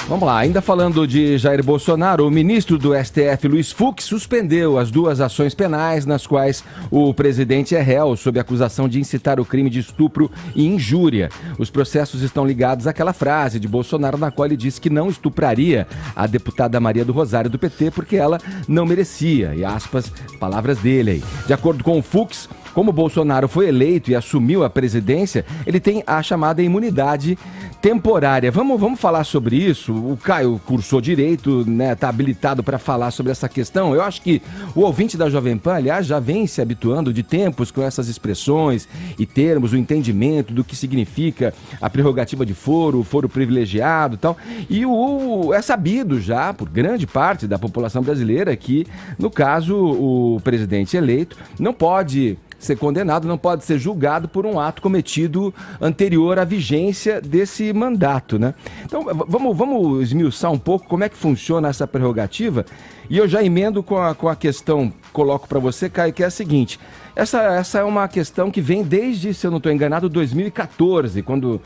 Vamos lá, ainda falando de Jair Bolsonaro, o ministro do STF, Luiz Fux, suspendeu as 2 ações penais nas quais o presidente é réu sob acusação de incitar o crime de estupro e injúria. Os processos estão ligados àquela frase de Bolsonaro na qual ele disse que não estupraria a deputada Maria do Rosário do PT porque ela não merecia, e aspas, palavras dele aí. De acordo com o Fux, como Bolsonaro foi eleito e assumiu a presidência, ele tem a chamada imunidade temporária. Vamos falar sobre isso? O Caio cursou Direito, né, tá habilitado para falar sobre essa questão. Eu acho que o ouvinte da Jovem Pan, aliás, já vem se habituando de tempos com essas expressões e termos, o entendimento do que significa a prerrogativa de foro, o foro privilegiado e tal. E é sabido já, por grande parte da população brasileira, que, no caso, o presidente eleito não pode ser condenado, não pode ser julgado por um ato cometido anterior à vigência desse mandato, né? Então, vamos esmiuçar um pouco como é que funciona essa prerrogativa, e eu já emendo com a questão, coloco para você, Caio, que é a seguinte: essa é uma questão que vem desde, se eu não estou enganado, 2014, quando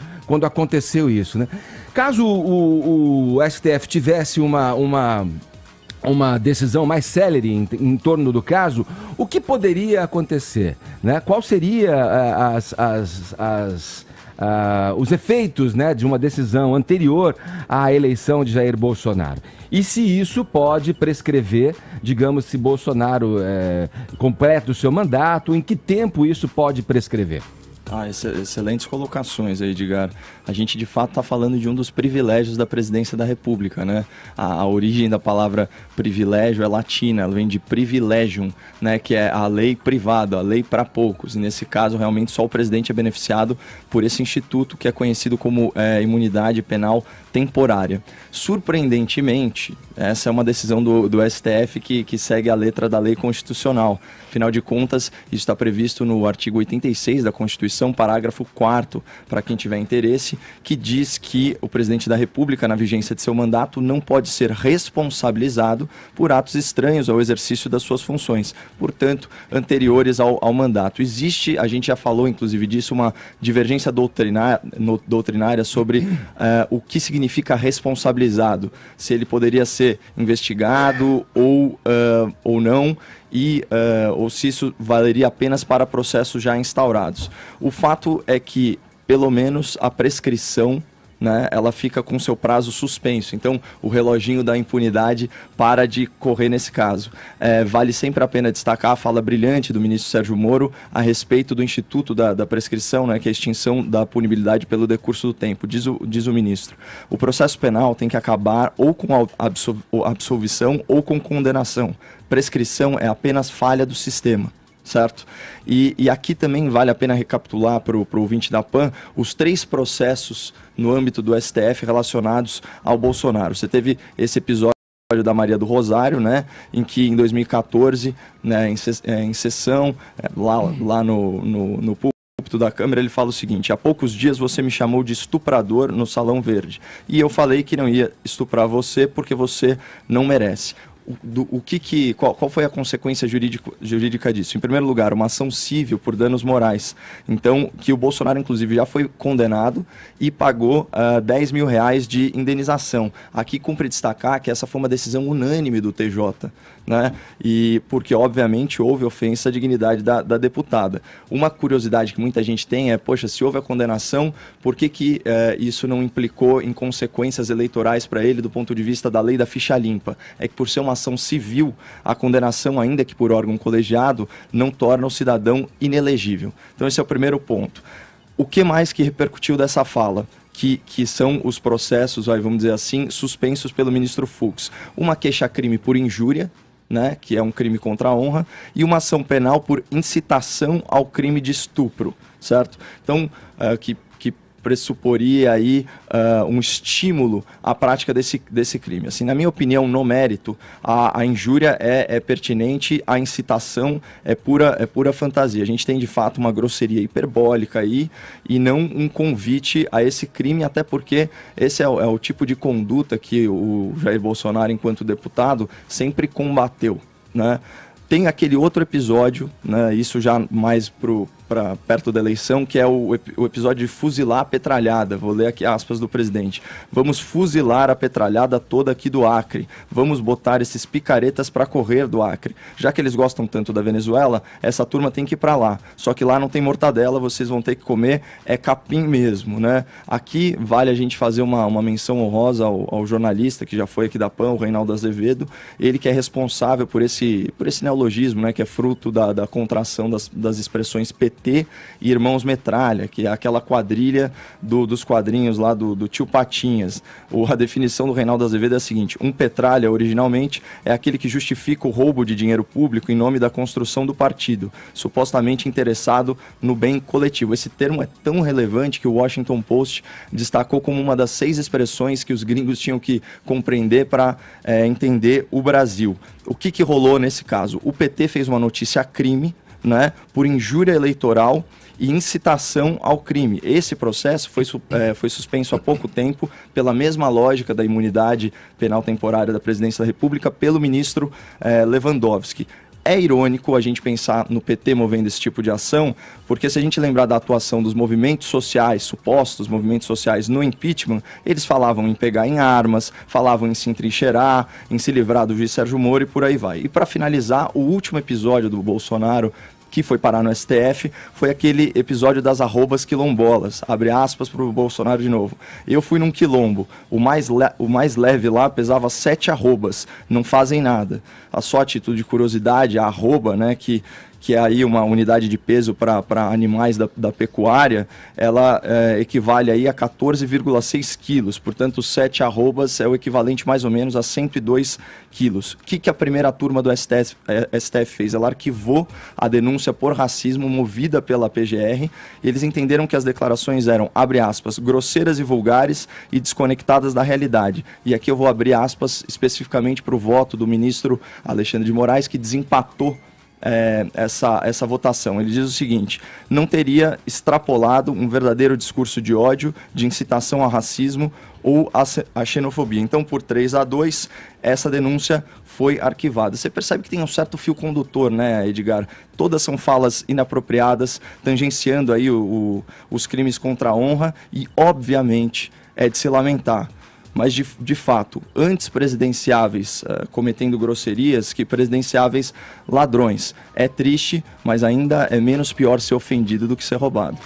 aconteceu isso, né? Caso o STF tivesse uma decisão mais célere em torno do caso, o que poderia acontecer, né? Qual seria os efeitos, né, de uma decisão anterior à eleição de Jair Bolsonaro? E se isso pode prescrever, digamos, se Bolsonaro completa o seu mandato, em que tempo isso pode prescrever? Excelentes colocações aí, Edgar. A gente de fato está falando de um dos privilégios da presidência da República, né? A origem da palavra privilégio é latina, ela vem de privilegium, né? Que é a lei privada, a lei para poucos. E nesse caso, realmente, só o presidente é beneficiado por esse instituto que é conhecido como imunidade penal temporária. Surpreendentemente, essa é uma decisão do STF que segue a letra da lei constitucional. Afinal de contas, isso está previsto no artigo 86 da Constituição, parágrafo 4º, para quem tiver interesse, que diz que o presidente da República, na vigência de seu mandato, não pode ser responsabilizado por atos estranhos ao exercício das suas funções, portanto, anteriores ao mandato. Existe, a gente já falou, inclusive, disso, uma divergência doutrinária sobre o que significa responsabilizado, se ele poderia ser investigado ou não, ou se isso valeria apenas para processos já instaurados. O fato é que, pelo menos, a prescrição, né, ela fica com seu prazo suspenso. Então, o reloginho da impunidade para de correr nesse caso. Vale sempre a pena destacar a fala brilhante do ministro Sérgio Moro a respeito do instituto da prescrição, né, que é a extinção da punibilidade pelo decurso do tempo. Diz o ministro: o processo penal tem que acabar ou com absolvição ou com condenação. Prescrição é apenas falha do sistema. Certo? E aqui também vale a pena recapitular para o ouvinte da PAN os 3 processos no âmbito do STF relacionados ao Bolsonaro. Você teve esse episódio da Maria do Rosário, né, em que em 2014, né, em sessão, lá no púlpito da Câmara, ele fala o seguinte: há poucos dias você me chamou de estuprador no Salão Verde, e eu falei que não ia estuprar você porque você não merece. Qual foi a consequência jurídica disso? Em primeiro lugar, uma ação civil por danos morais. Então, que o Bolsonaro, inclusive, já foi condenado e pagou R$10 mil de indenização. Aqui cumpre destacar que essa foi uma decisão unânime do TJ, né? E porque, obviamente, houve ofensa à dignidade da deputada. Uma curiosidade que muita gente tem é, poxa, se houve a condenação, por que isso não implicou em consequências eleitorais para ele do ponto de vista da lei da ficha limpa? É que por ser uma ação civil, a condenação, ainda que por órgão colegiado, não torna o cidadão inelegível. Então esse é o primeiro ponto. O que mais que repercutiu dessa fala? Que são os processos, vamos dizer assim, suspensos pelo ministro Fux. Uma queixa-crime por injúria, né, que é um crime contra a honra, e uma ação penal por incitação ao crime de estupro, certo? Então, que pressuporia aí um estímulo à prática desse crime. Assim, na minha opinião, no mérito, a injúria é pertinente, a incitação é pura fantasia. A gente tem, de fato, uma grosseria hiperbólica aí e não um convite a esse crime, até porque esse é o tipo de conduta que o Jair Bolsonaro, enquanto deputado, sempre combateu, né? Tem aquele outro episódio, né, isso já mais perto da eleição, que é o episódio de fuzilar a petralhada. Vou ler aqui aspas do presidente. Vamos fuzilar a petralhada toda aqui do Acre. Vamos botar esses picaretas para correr do Acre. Já que eles gostam tanto da Venezuela, essa turma tem que ir para lá. Só que lá não tem mortadela, vocês vão ter que comer capim mesmo, né? Aqui vale a gente fazer uma menção honrosa ao jornalista que já foi aqui da PAN, o Reinaldo Azevedo. Ele que é responsável por esse neologismo, né? Que é fruto da contração das expressões PT e Irmãos Metralha, que é aquela quadrilha dos quadrinhos lá do Tio Patinhas. A definição do Reinaldo Azevedo é a seguinte: um petralha, originalmente, é aquele que justifica o roubo de dinheiro público em nome da construção do partido, supostamente interessado no bem coletivo. Esse termo é tão relevante que o Washington Post destacou como uma das 6 expressões que os gringos tinham que compreender para entender o Brasil. O que rolou nesse caso? O PT fez uma notícia crime, né, por injúria eleitoral e incitação ao crime. Esse processo foi suspenso há pouco tempo pela mesma lógica da imunidade penal temporária da Presidência da República pelo ministro Lewandowski. É irônico a gente pensar no PT movendo esse tipo de ação, porque se a gente lembrar da atuação dos movimentos sociais, supostos movimentos sociais no impeachment, eles falavam em pegar em armas, falavam em se entrincheirar, em se livrar do juiz Sérgio Moro e por aí vai. E para finalizar, o último episódio do Bolsonaro que foi parar no STF, foi aquele episódio das arrobas quilombolas, abre aspas para o Bolsonaro de novo. Eu fui num quilombo, o mais leve lá pesava 7 arrobas, não fazem nada. A só título de curiosidade, a arroba, né, que é aí uma unidade de peso para animais da pecuária, ela equivale aí a 14,6 quilos, portanto 7 arrobas é o equivalente mais ou menos a 102 quilos. O que a primeira turma do STF fez? Ela arquivou a denúncia por racismo movida pela PGR, e eles entenderam que as declarações eram, abre aspas, grosseiras e vulgares e desconectadas da realidade. E aqui eu vou abrir aspas especificamente para o voto do ministro Alexandre de Moraes, que desempatou essa votação. Ele diz o seguinte: não teria extrapolado um verdadeiro discurso de ódio, de incitação ao racismo ou à xenofobia. Então, por 3-2, essa denúncia foi arquivada. Você percebe que tem um certo fio condutor, né, Edgar? Todas são falas inapropriadas, tangenciando aí os crimes contra a honra e, obviamente, é de se lamentar. Mas, de fato, antes presidenciáveis cometendo grosserias que presidenciáveis ladrões. É triste, mas ainda é menos pior ser ofendido do que ser roubado.